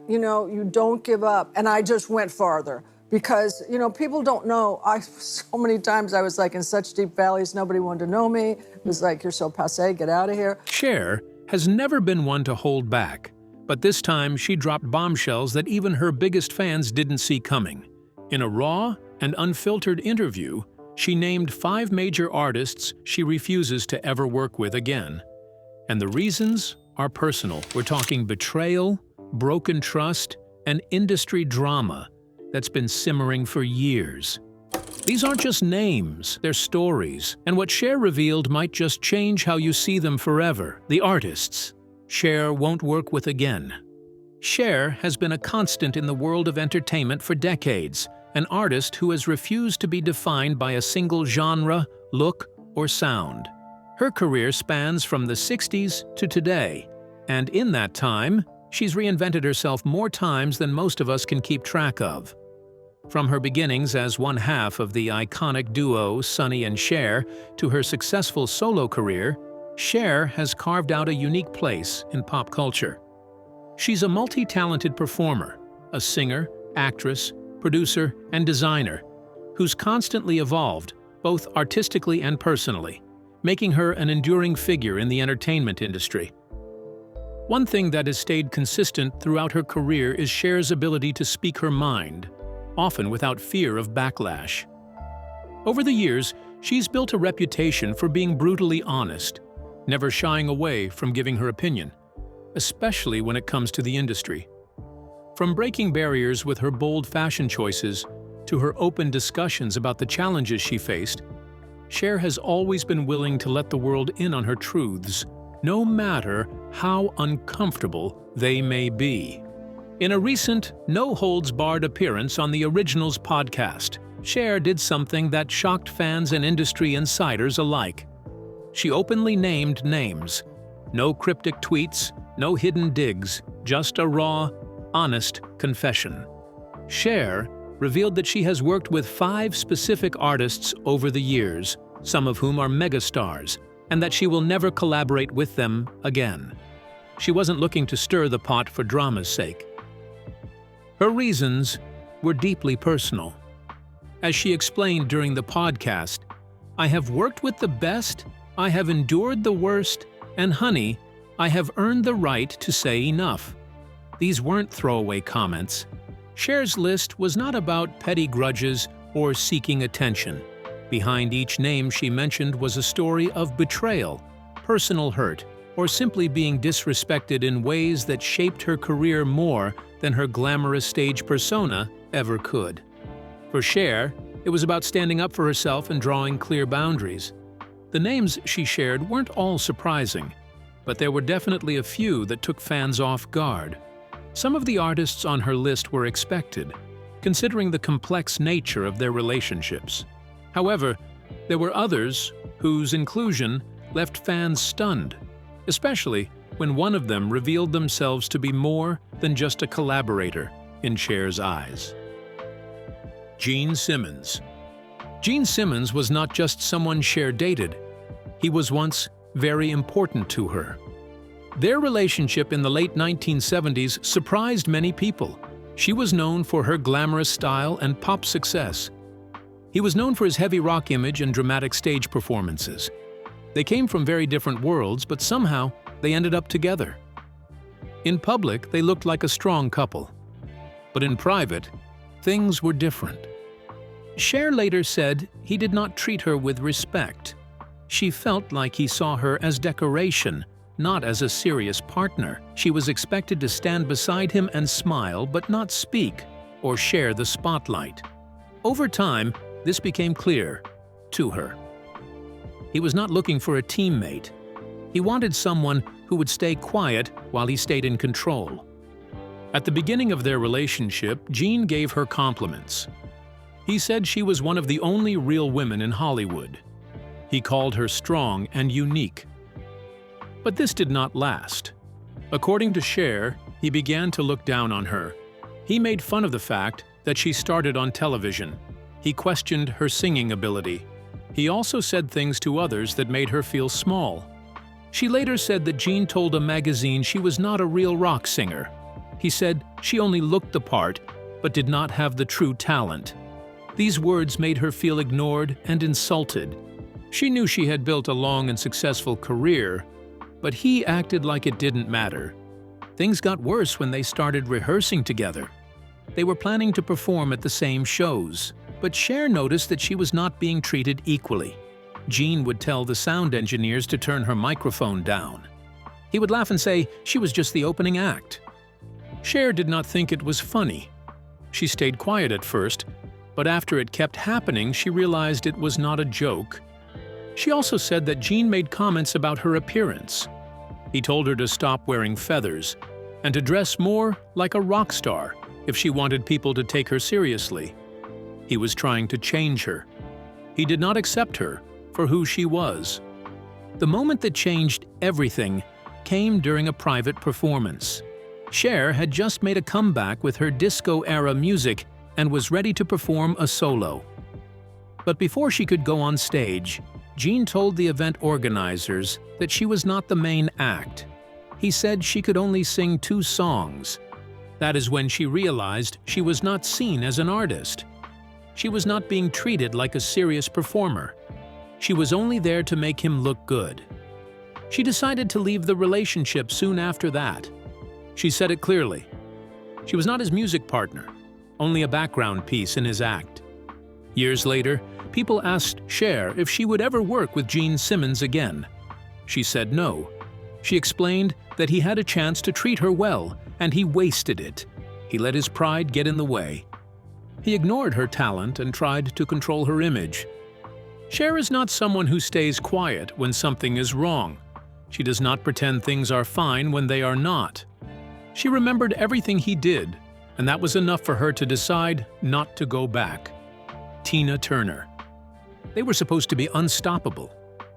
you don't give up. And I just went farther because, people don't know. So many times I was like in such deep valleys, nobody wanted to know me. It was like, you're so passé, get out of here. Cher has never been one to hold back, but this time she dropped bombshells that even her biggest fans didn't see coming. In a raw and unfiltered interview, she named 5 major artists she refuses to ever work with again. And the reasons are personal. We're talking betrayal, broken trust, and industry drama that's been simmering for years. These aren't just names, they're stories, and what Cher revealed might just change how you see them forever. The artists Cher won't work with again. Cher has been a constant in the world of entertainment for decades, an artist who has refused to be defined by a single genre, look, or sound. Her career spans from the 60s to today, and in that time, she's reinvented herself more times than most of us can keep track of. From her beginnings as one half of the iconic duo Sonny and Cher to her successful solo career, Cher has carved out a unique place in pop culture. She's a multi-talented performer, a singer, actress, producer, and designer, who's constantly evolved, both artistically and personally, making her an enduring figure in the entertainment industry. One thing that has stayed consistent throughout her career is Cher's ability to speak her mind, often without fear of backlash. Over the years, she's built a reputation for being brutally honest, never shying away from giving her opinion, especially when it comes to the industry. From breaking barriers with her bold fashion choices to her open discussions about the challenges she faced, Cher has always been willing to let the world in on her truths, no matter how uncomfortable they may be. In a recent no-holds-barred appearance on the Originals podcast, Cher did something that shocked fans and industry insiders alike. She openly named names. No cryptic tweets, no hidden digs, just a raw, honest confession. Cher revealed that she has worked with 5 specific artists over the years, some of whom are megastars, and that she will never collaborate with them again. She wasn't looking to stir the pot for drama's sake. Her reasons were deeply personal. As she explained during the podcast, "I have worked with the best, I have endured the worst, and honey, I have earned the right to say enough." These weren't throwaway comments. Cher's list was not about petty grudges or seeking attention. Behind each name she mentioned was a story of betrayal, personal hurt, or simply being disrespected in ways that shaped her career more than her glamorous stage persona ever could. For Cher, it was about standing up for herself and drawing clear boundaries. The names she shared weren't all surprising, but there were definitely a few that took fans off guard. Some of the artists on her list were expected, considering the complex nature of their relationships. However, there were others whose inclusion left fans stunned, especially when one of them revealed themselves to be more than just a collaborator in Cher's eyes. Gene Simmons. Gene Simmons was not just someone Cher dated. He was once very important to her. Their relationship in the late 1970s surprised many people. She was known for her glamorous style and pop success. He was known for his heavy rock image and dramatic stage performances. They came from very different worlds, but somehow they ended up together. In public, they looked like a strong couple. But in private, things were different. Cher later said he did not treat her with respect. She felt like he saw her as decoration, not as a serious partner. She was expected to stand beside him and smile, but not speak or share the spotlight. Over time, this became clear to her. He was not looking for a teammate. He wanted someone who would stay quiet while he stayed in control. At the beginning of their relationship, Gene gave her compliments. He said she was one of the only real women in Hollywood. He called her strong and unique. But this did not last. According to Cher, he began to look down on her. He made fun of the fact that she started on television. He questioned her singing ability. He also said things to others that made her feel small. She later said that Gene told a magazine she was not a real rock singer. He said she only looked the part, but did not have the true talent. These words made her feel ignored and insulted. She knew she had built a long and successful career, but he acted like it didn't matter. Things got worse when they started rehearsing together. They were planning to perform at the same shows, but Cher noticed that she was not being treated equally. Gene would tell the sound engineers to turn her microphone down. He would laugh and say she was just the opening act. Cher did not think it was funny. She stayed quiet at first, but after it kept happening, she realized it was not a joke. She also said that Gene made comments about her appearance. He told her to stop wearing feathers and to dress more like a rock star if she wanted people to take her seriously. He was trying to change her. He did not accept her for who she was. The moment that changed everything came during a private performance. Cher had just made a comeback with her disco-era music and was ready to perform a solo. But before she could go on stage, Gene told the event organizers that she was not the main act. He said she could only sing 2 songs. That is when she realized she was not seen as an artist. She was not being treated like a serious performer. She was only there to make him look good. She decided to leave the relationship soon after that. She said it clearly. She was not his music partner, only a background piece in his act. Years later, people asked Cher if she would ever work with Gene Simmons again. She said no. She explained that he had a chance to treat her well, and he wasted it. He let his pride get in the way. He ignored her talent and tried to control her image. Cher is not someone who stays quiet when something is wrong. She does not pretend things are fine when they are not. She remembered everything he did, and that was enough for her to decide not to go back. Tina Turner. They were supposed to be unstoppable.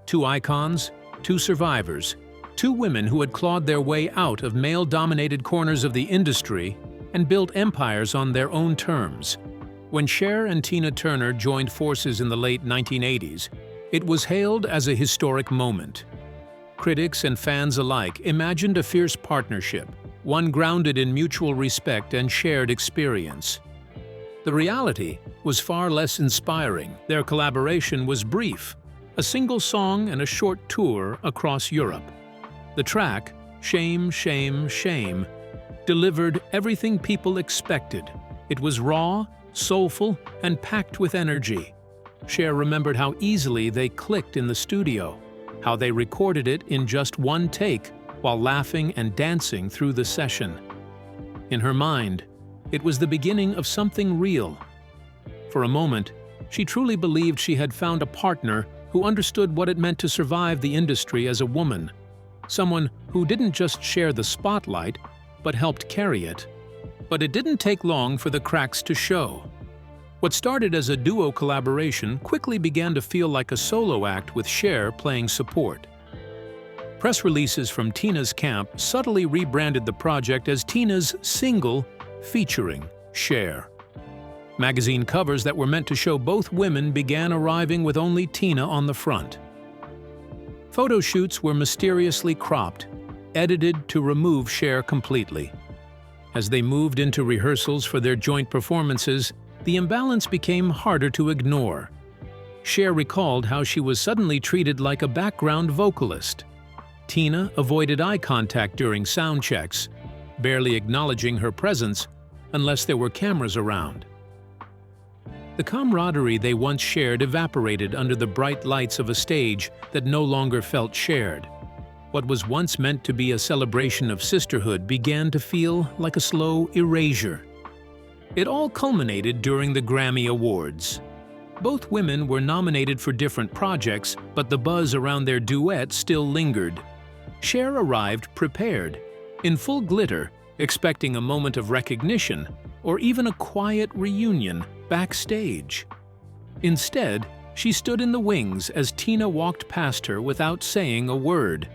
2 icons, 2 survivors, 2 women who had clawed their way out of male-dominated corners of the industry and built empires on their own terms. When Cher and Tina Turner joined forces in the late 1980s, it was hailed as a historic moment. Critics and fans alike imagined a fierce partnership, one grounded in mutual respect and shared experience. The reality was far less inspiring. Their collaboration was brief, a single song and a short tour across Europe. The track, Shame, Shame, Shame, delivered everything people expected. It was raw, soulful, and packed with energy. Cher remembered how easily they clicked in the studio, how they recorded it in just 1 take while laughing and dancing through the session. In her mind, it was the beginning of something real. For a moment, she truly believed she had found a partner who understood what it meant to survive the industry as a woman, someone who didn't just share the spotlight, but helped carry it. But it didn't take long for the cracks to show. What started as a duo collaboration quickly began to feel like a solo act with Cher playing support. Press releases from Tina's camp subtly rebranded the project as Tina's single featuring Cher. Magazine covers that were meant to show both women began arriving with only Tina on the front. Photo shoots were mysteriously cropped, edited to remove Cher completely. As they moved into rehearsals for their joint performances, the imbalance became harder to ignore. Cher recalled how she was suddenly treated like a background vocalist. Tina avoided eye contact during sound checks, barely acknowledging her presence unless there were cameras around. The camaraderie they once shared evaporated under the bright lights of a stage that no longer felt shared. What was once meant to be a celebration of sisterhood began to feel like a slow erasure. It all culminated during the Grammy Awards. Both women were nominated for different projects, but the buzz around their duet still lingered. Cher arrived prepared, in full glitter, expecting a moment of recognition or even a quiet reunion backstage. Instead, she stood in the wings as Tina walked past her without saying a word.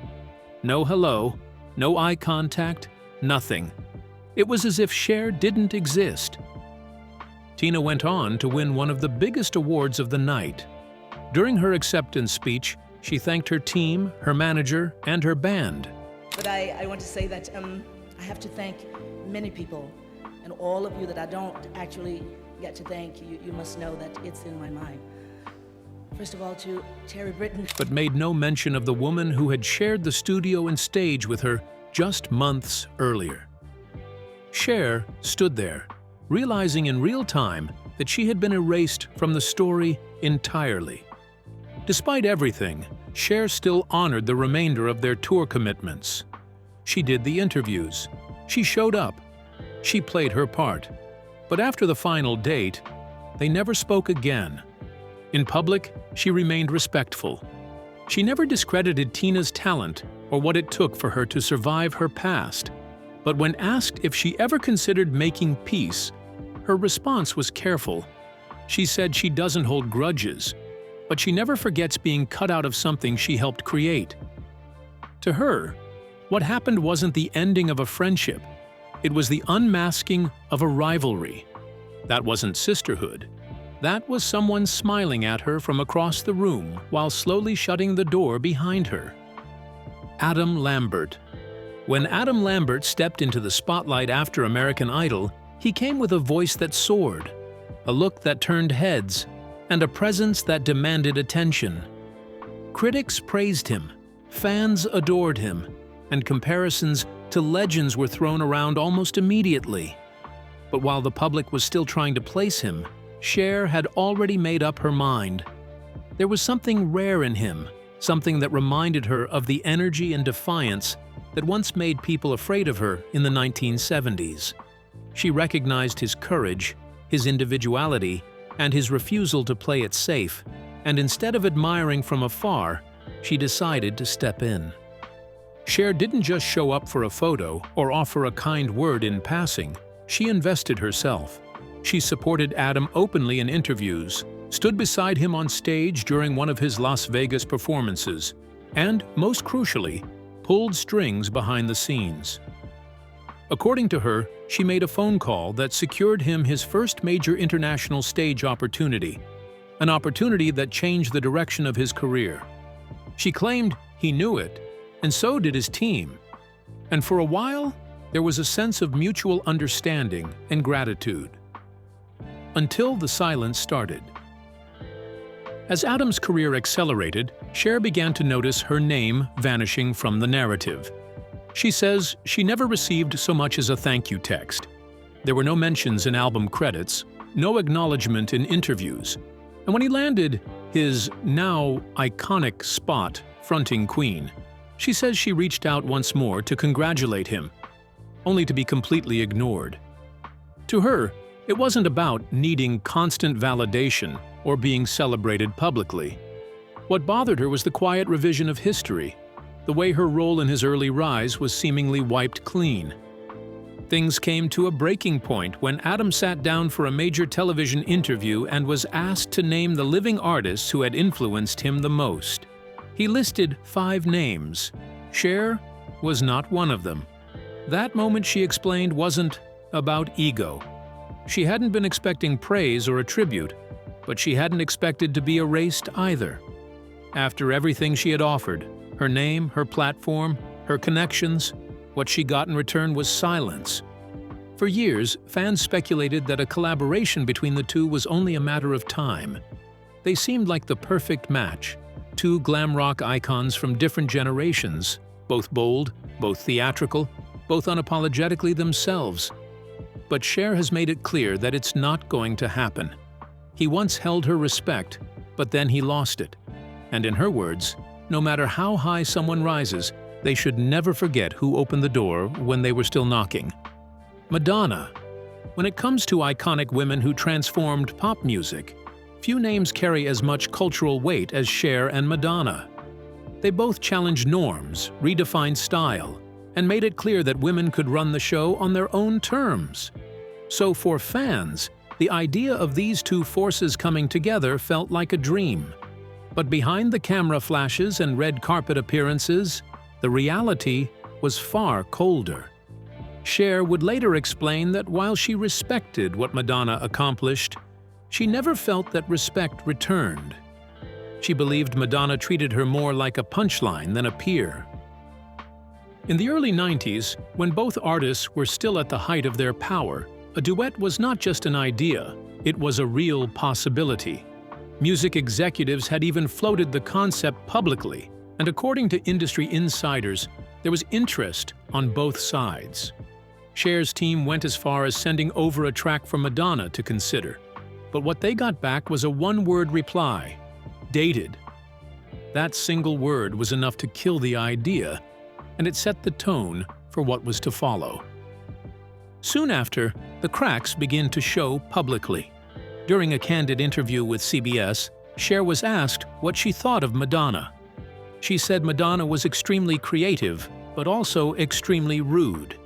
No hello, no eye contact, nothing. It was as if Cher didn't exist. Tina went on to win one of the biggest awards of the night. During her acceptance speech, she thanked her team, her manager, and her band. But I want to say that I have to thank many people, and all of you that I don't actually get to thank, you must know that it's in my mind. First of all, to Terry Britton. But made no mention of the woman who had shared the studio and stage with her just months earlier. Cher stood there, realizing in real time that she had been erased from the story entirely. Despite everything, Cher still honored the remainder of their tour commitments. She did the interviews. She showed up. She played her part. But after the final date, they never spoke again. In public, she remained respectful. She never discredited Tina's talent or what it took for her to survive her past. But when asked if she ever considered making peace, her response was careful. She said she doesn't hold grudges, but she never forgets being cut out of something she helped create. To her, what happened wasn't the ending of a friendship. It was the unmasking of a rivalry. That wasn't sisterhood. That was someone smiling at her from across the room while slowly shutting the door behind her. Adam Lambert. When Adam Lambert stepped into the spotlight after American Idol, he came with a voice that soared, a look that turned heads, and a presence that demanded attention. Critics praised him, fans adored him, and comparisons to legends were thrown around almost immediately. But while the public was still trying to place him, Cher had already made up her mind. There was something rare in him, something that reminded her of the energy and defiance that once made people afraid of her in the 1970s. She recognized his courage, his individuality, and his refusal to play it safe, and instead of admiring from afar, she decided to step in. Cher didn't just show up for a photo or offer a kind word in passing. She invested herself. She supported Adam openly in interviews, stood beside him on stage during one of his Las Vegas performances, and, most crucially, pulled strings behind the scenes. According to her, she made a phone call that secured him his first major international stage opportunity, an opportunity that changed the direction of his career. She claimed he knew it, and so did his team. And for a while, there was a sense of mutual understanding and gratitude. Until the silence started. As Adam's career accelerated, Cher began to notice her name vanishing from the narrative. She says she never received so much as a thank you text. There were no mentions in album credits, no acknowledgement in interviews. And when he landed his now iconic spot fronting Queen, she says she reached out once more to congratulate him, only to be completely ignored. To her, it wasn't about needing constant validation or being celebrated publicly. What bothered her was the quiet revision of history, the way her role in his early rise was seemingly wiped clean. Things came to a breaking point when Adam sat down for a major television interview and was asked to name the living artists who had influenced him the most. He listed 5 names. Cher was not one of them. That moment, she explained, wasn't about ego. She hadn't been expecting praise or a tribute, but she hadn't expected to be erased either. After everything she had offered, her name, her platform, her connections, what she got in return was silence. For years, fans speculated that a collaboration between the two was only a matter of time. They seemed like the perfect match, 2 glam rock icons from different generations, both bold, both theatrical, both unapologetically themselves. But Cher has made it clear that it's not going to happen. He once held her respect, but then he lost it. And in her words, no matter how high someone rises, they should never forget who opened the door when they were still knocking. Madonna. When it comes to iconic women who transformed pop music, few names carry as much cultural weight as Cher and Madonna. They both challenged norms, redefined style, and made it clear that women could run the show on their own terms. So for fans, the idea of these two forces coming together felt like a dream. But behind the camera flashes and red carpet appearances, the reality was far colder. Cher would later explain that while she respected what Madonna accomplished, she never felt that respect returned. She believed Madonna treated her more like a punchline than a peer. In the early 90s, when both artists were still at the height of their power, a duet was not just an idea, it was a real possibility. Music executives had even floated the concept publicly, and according to industry insiders, there was interest on both sides. Cher's team went as far as sending over a track for Madonna to consider, but what they got back was a one-word reply: dated. That single word was enough to kill the idea, and it set the tone for what was to follow. Soon after, the cracks began to show publicly. During a candid interview with CBS, Cher was asked what she thought of Madonna. She said Madonna was extremely creative, but also extremely rude.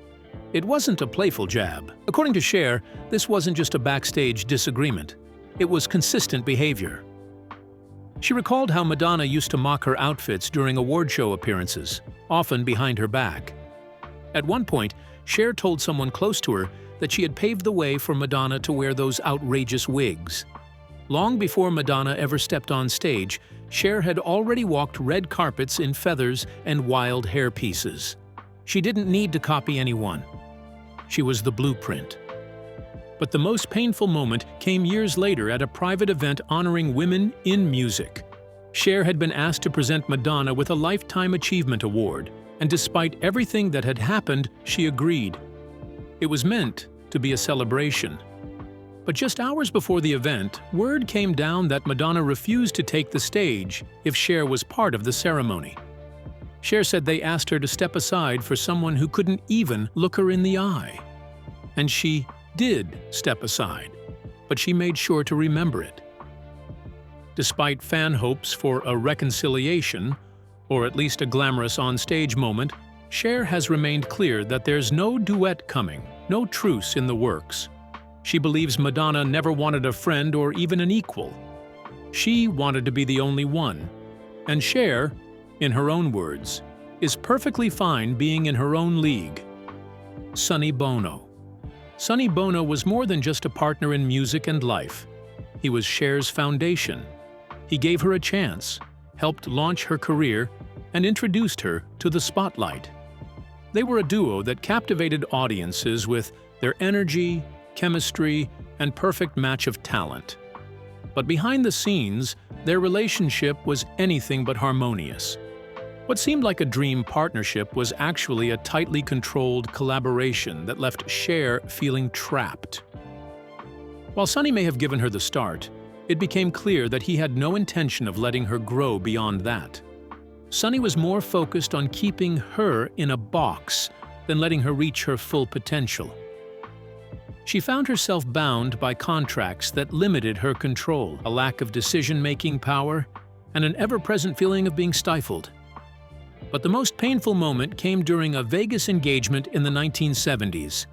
It wasn't a playful jab. According to Cher, this wasn't just a backstage disagreement. It was consistent behavior. She recalled how Madonna used to mock her outfits during award show appearances, often behind her back. At one point, Cher told someone close to her that she had paved the way for Madonna to wear those outrageous wigs. Long before Madonna ever stepped on stage, Cher had already walked red carpets in feathers and wild hair pieces. She didn't need to copy anyone. She was the blueprint. But the most painful moment came years later at a private event honoring women in music. Cher had been asked to present Madonna with a Lifetime Achievement Award, and despite everything that had happened, she agreed. It was meant to be a celebration. But just hours before the event, word came down that Madonna refused to take the stage if Cher was part of the ceremony. Cher said they asked her to step aside for someone who couldn't even look her in the eye. And she did step aside, but she made sure to remember it. Despite fan hopes for a reconciliation, or at least a glamorous on-stage moment, Cher has remained clear that there's no duet coming, no truce in the works. She believes Madonna never wanted a friend or even an equal. She wanted to be the only one. And Cher, in her own words, is perfectly fine being in her own league. Sonny Bono. Sonny Bono was more than just a partner in music and life. He was Cher's foundation. He gave her a chance, helped launch her career, and introduced her to the spotlight. They were a duo that captivated audiences with their energy, chemistry, and perfect match of talent. But behind the scenes, their relationship was anything but harmonious. What seemed like a dream partnership was actually a tightly controlled collaboration that left Cher feeling trapped. While Sonny may have given her the start, it became clear that he had no intention of letting her grow beyond that. Sonny was more focused on keeping her in a box than letting her reach her full potential. She found herself bound by contracts that limited her control, a lack of decision-making power, and an ever-present feeling of being stifled. But the most painful moment came during a Vegas engagement in the 1970s,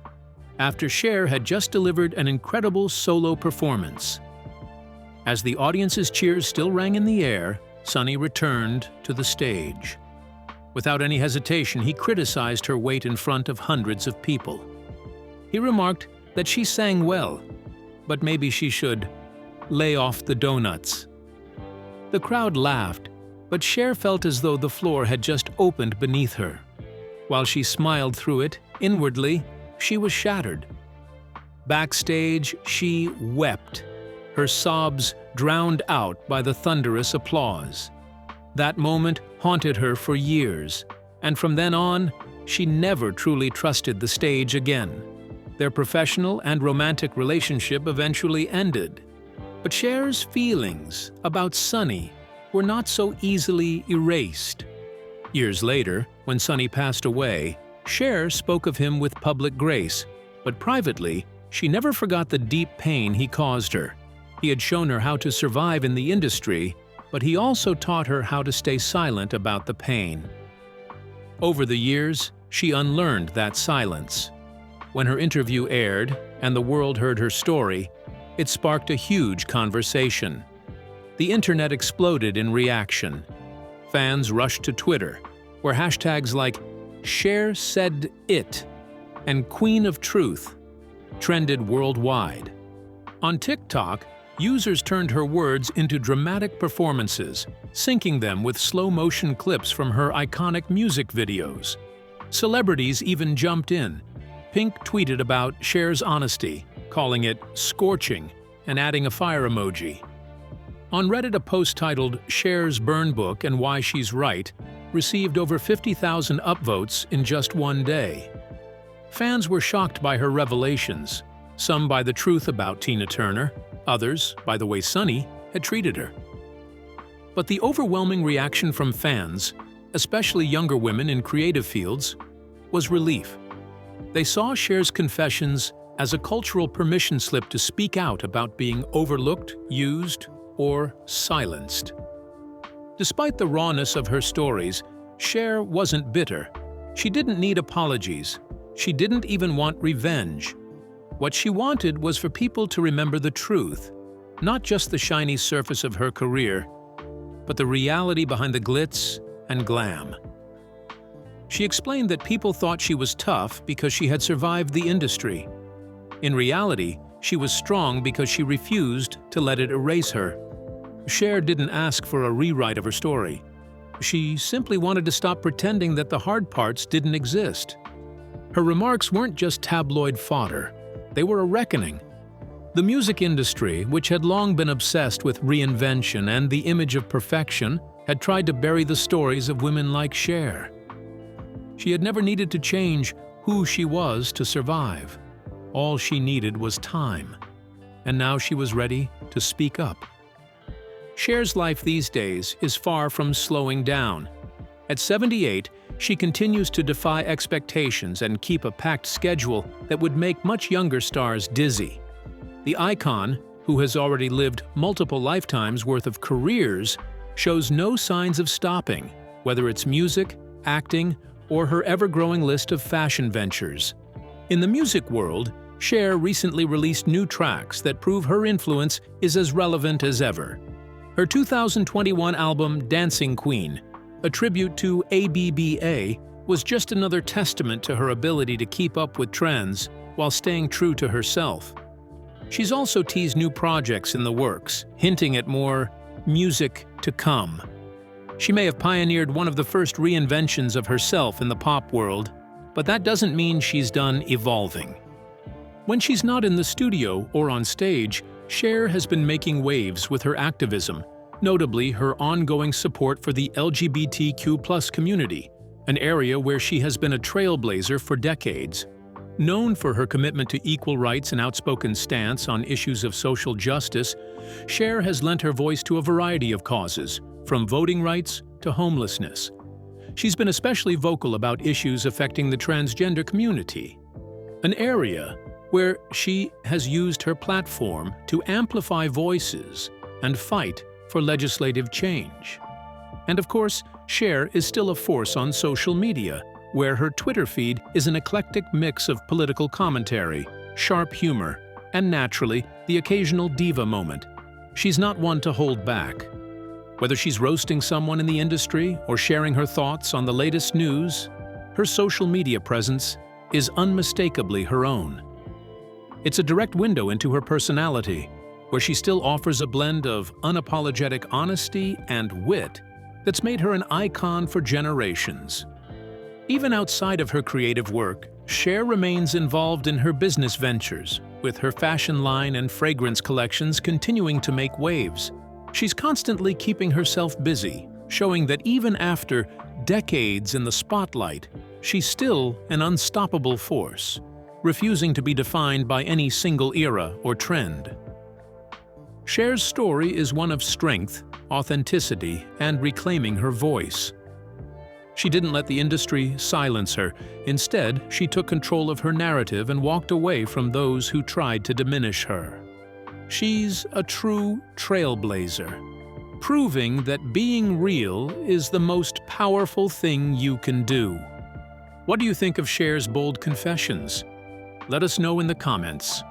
after Cher had just delivered an incredible solo performance. As the audience's cheers still rang in the air, Sonny returned to the stage. Without any hesitation, he criticized her weight in front of hundreds of people. He remarked that she sang well, but maybe she should lay off the donuts. The crowd laughed, but Cher felt as though the floor had just opened beneath her. While she smiled through it, inwardly, she was shattered. Backstage, she wept, her sobs drowned out by the thunderous applause. That moment haunted her for years, and from then on, she never truly trusted the stage again. Their professional and romantic relationship eventually ended. But Cher's feelings about Sonny were not so easily erased. Years later, when Sonny passed away, Cher spoke of him with public grace, but privately, she never forgot the deep pain he caused her. He had shown her how to survive in the industry, but he also taught her how to stay silent about the pain. Over the years, she unlearned that silence. When her interview aired and the world heard her story, it sparked a huge conversation. The internet exploded in reaction. Fans rushed to Twitter, where hashtags like Cher said it and Queen of Truth trended worldwide. On TikTok, users turned her words into dramatic performances, syncing them with slow-motion clips from her iconic music videos. Celebrities even jumped in. Pink tweeted about Cher's honesty, calling it scorching and adding a fire emoji. On Reddit, a post titled "Cher's Burn Book and Why She's Right" received over 50,000 upvotes in just one day. Fans were shocked by her revelations, some by the truth about Tina Turner, others by the way Sonny had treated her. But the overwhelming reaction from fans, especially younger women in creative fields, was relief. They saw Cher's confessions as a cultural permission slip to speak out about being overlooked, used, or silenced. Despite the rawness of her stories, Cher wasn't bitter. She didn't need apologies. She didn't even want revenge. What she wanted was for people to remember the truth, not just the shiny surface of her career, but the reality behind the glitz and glam. She explained that people thought she was tough because she had survived the industry. In reality, she was strong because she refused to let it erase her. Cher didn't ask for a rewrite of her story. She simply wanted to stop pretending that the hard parts didn't exist. Her remarks weren't just tabloid fodder. They were a reckoning. The music industry, which had long been obsessed with reinvention and the image of perfection, had tried to bury the stories of women like Cher. She had never needed to change who she was to survive. All she needed was time. And now she was ready to speak up. Cher's life these days is far from slowing down. At 78, she continues to defy expectations and keep a packed schedule that would make much younger stars dizzy. The icon, who has already lived multiple lifetimes worth of careers, shows no signs of stopping, whether it's music, acting, or her ever-growing list of fashion ventures. In the music world, Cher recently released new tracks that prove her influence is as relevant as ever. Her 2021 album Dancing Queen, a tribute to ABBA, was just another testament to her ability to keep up with trends while staying true to herself. She's also teased new projects in the works, hinting at more music to come. She may have pioneered one of the first reinventions of herself in the pop world, but that doesn't mean she's done evolving. When she's not in the studio or on stage, Cher has been making waves with her activism, notably her ongoing support for the LGBTQ+ community, an area where she has been a trailblazer for decades. Known for her commitment to equal rights and outspoken stance on issues of social justice, Cher has lent her voice to a variety of causes, from voting rights to homelessness. She's been especially vocal about issues affecting the transgender community, an area where she has used her platform to amplify voices and fight for legislative change. And of course, Cher is still a force on social media, where her Twitter feed is an eclectic mix of political commentary, sharp humor, and naturally, the occasional diva moment. She's not one to hold back. Whether she's roasting someone in the industry or sharing her thoughts on the latest news, her social media presence is unmistakably her own. It's a direct window into her personality, where she still offers a blend of unapologetic honesty and wit that's made her an icon for generations. Even outside of her creative work, Cher remains involved in her business ventures, with her fashion line and fragrance collections continuing to make waves. She's constantly keeping herself busy, showing that even after decades in the spotlight, she's still an unstoppable force, refusing to be defined by any single era or trend. Cher's story is one of strength, authenticity, and reclaiming her voice. She didn't let the industry silence her. Instead, she took control of her narrative and walked away from those who tried to diminish her. She's a true trailblazer, proving that being real is the most powerful thing you can do. What do you think of Cher's bold confessions? Let us know in the comments.